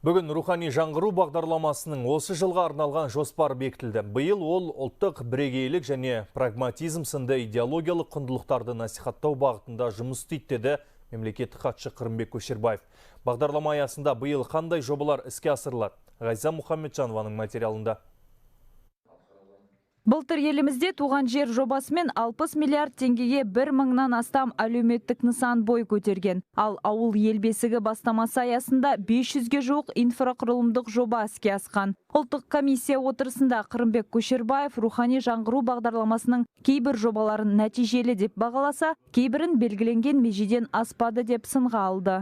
Бүгін рухани жаңғыру бағдарламасының осы жылға арналған жоспар бекітілді. Биыл ол ұлттық бірегейлік және прагматизм сынды идеологиялық құндылықтарды насихаттау бағытында жұмыс істейді деді мемлекеттік хатшы Қырымбек Көшербаев. Бағдарлама аясында биыл қандай жобалар іске асырылады? Ғайза Мұхамеджанованың материалында. Былтыр елімізде туған жер жобасымен 60 миллиард теңгеге 1000-нан астам әлеуметтік нысан бой көтерген. Ал ауыл ел бесігі бастамасы аясында 500-ге жуық инфрақұрылымдық жоба іске асқан. Ұлттық комиссия отырысында Қырымбек Көшербаев рухани жаңғыру бағдарламасының кейбір жобаларын нәтижелі деп бағаласа, кейбірін белгіленген межеден аспады деп сынға алды.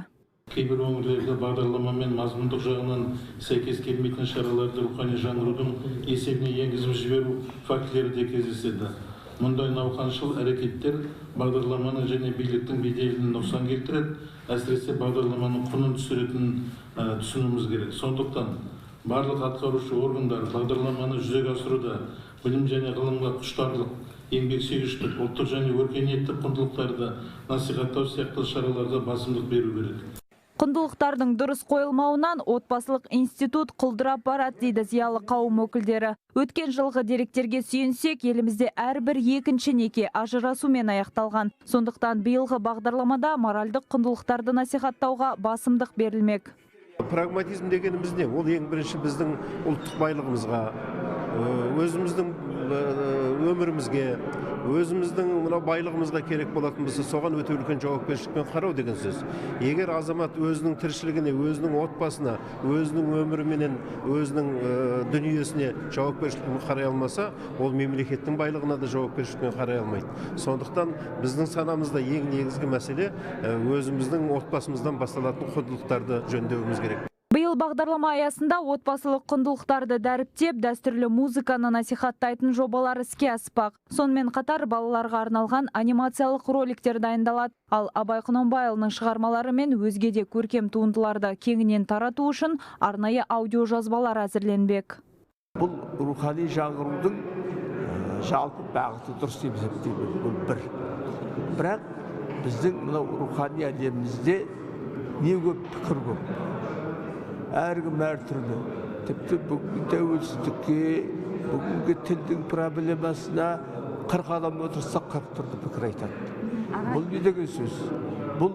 Кейбір өңірлерде бағдарламамен мазмұндық жағынан сәйкес келмейтін шараларды рухани жаңғырудың есебіне енгізіп жіберу фактілері де кездеседі. Мұндай науқаншыл әрекеттер бағдарламаны және биліктің беделіне нұқсан келтіреді, әсіресе бағдарламаның құнын түсіретінін түсінуіміз керек. Сондықтан барлық атқарушы органдар бағдарламаны жүзеге асыруда білім және ғылымға құштарлық, еңбексүйгіштік, ұлттық және өркениеттік құндылықтарды насихаттау сияқты шараларға басымдық беру керек. Құндылықтардың дұрыс қойылмауынан отбасылық институт құлдырап барады дейді зиялы қауым өкілдері. Өткен жылғы деректерге сүйенсек, елімізде әрбір екінші неке ажырасумен аяқталған. Сондықтан биылғы бағдарламада моральдық құндылықтарды насихаттауға басымдық берілмек. Прагматизм дегеніміз не? Ол ең бірінші біздің ұлттық байлығымызға, өзіміздің өмірімізге, өзіміздің байлығымызға керек болатын болса, соған өте үлкен жауапкершілікпен қарау деген сөз. Егер азамат өзінің тіршілігіне, өзінің отбасына, өзінің өміріменен, өзінің дүниесіне жауапкершілікпен қарай алмаса, ол мемлекеттің байлығына да жауапкершілікпен қарай алмайды. Сондықтан біздің санамызда ең негізгі мәселе өзіміздің отбасымыздан басталатын құндылықтарды жөндеуіміз керек. Биыл бағдарлама аясында отбасылық құндылықтарды дәріптеп, дәстүрлі музыканы насихаттайтын жобалар іске аспақ. Сонымен қатар балаларға арналған анимациялық роликтер дайындалады. Ал Абай Құнанбайұлының шығармалары мен өзге де көркем туындыларды кеңінен тарату үшін арнайы аудиожазбалар әзірленбек. Бұл рухани жаңғырудың жалпы бағыты дұрыс деп есептеймін. Бұл бір. Бірақ біздің рухани әлемімізде не көп пікір көп. Әркім әртүрлі. Тіпті бүгінгі тәуелсіздікке, бүгінгі тілдің проблемасына 40 адам отырса 40 түрлі пікір айтады. Бұл не деген сөз? Бұл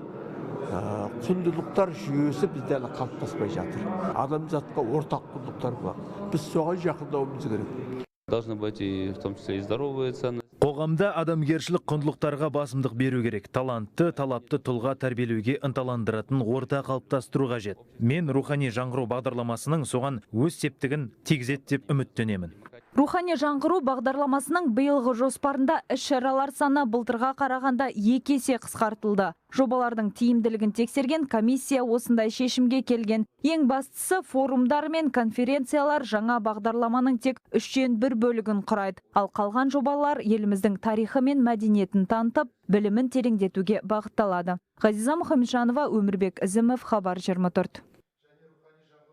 құндылықтар жүйесі бізде әлі қалыптаспай жатыр. Адамзатқа ортақ құндылықтар бар. Біз соған жақындауымыз керек. Должны быть и в том числе и здоровые ценности. Қоғамда адамгершілік құндылықтарға басымдық беру керек. Талантты, талапты тұлға тәрбиелеуге ынталандыратын орта қалыптастыру қажет. Мен рухани жаңғыру бағдарламасының соған өз септігін тигізеді деп үміттенемін. Рухани жаңғыру бағдарламасының биылғы жоспарында іс-шаралар саны былтырға қарағанда 2 есе қысқартылды. Жобалардың тиімділігін тексерген комиссия осындай шешімге келген. Ең бастысы форумдар мен конференциялар жаңа бағдарламаның тек 1/3 бөлігін құрайды. Ал қалған жобалар еліміздің тарихы мен мәдениетін танытып, білімін тереңдетуге бағытталады. Ғазиза Мұхамеджанова, Өмірбек Ізімов, Хабар 24.